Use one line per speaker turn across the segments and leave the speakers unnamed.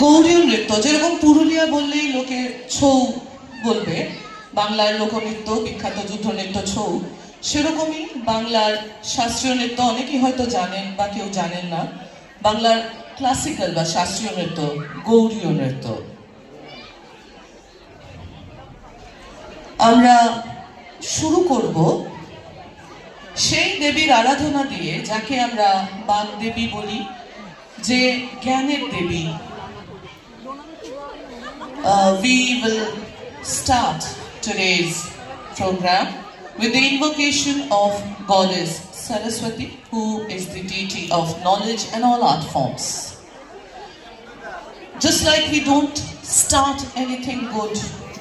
গৌরীয় নৃত্য, যেরকম পুরুলিয়া বললেই লোকে ছৌ বলবে, বাংলার লোকনৃত্য বিখ্যাত যুদ্ধ নৃত্য ছৌ, সেরকমই বাংলার শাস্ত্রীয় নৃত্য অনেকেই হয়তো জানেন বা কেউ জানেন না। বাংলার ক্লাসিক্যাল বা শাস্ত্রীয় নৃত্য গৌরীয় নৃত্য। আমরা শুরু করব সেই দেবীর আরাধনা দিয়ে যাকে আমরা বাগদেবী বলি, যে জ্ঞানের দেবী। We will start today's program with the invocation of Goddess Saraswati, who is the deity of knowledge and all art forms. Just like we don't start anything good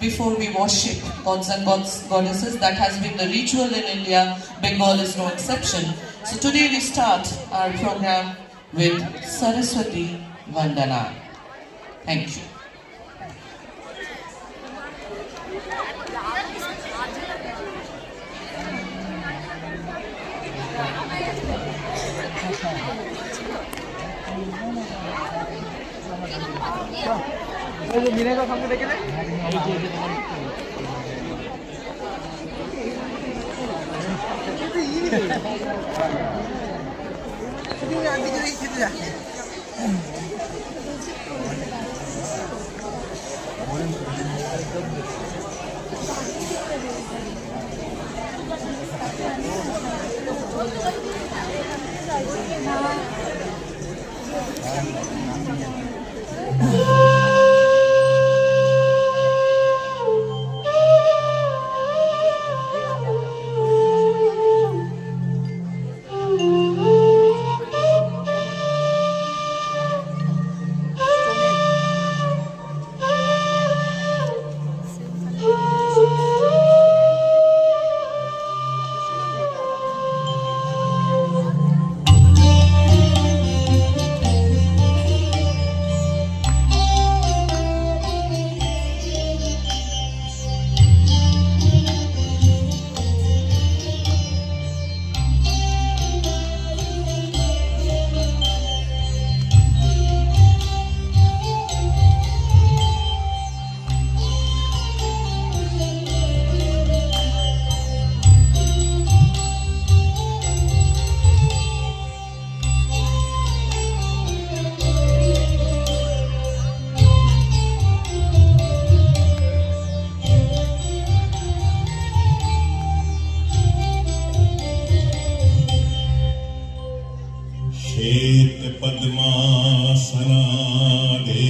before we worship gods and goddesses, that has been the ritual in India. Bengal is no exception. So today we start our program with Saraswati Vandana. Thank you.
শুধু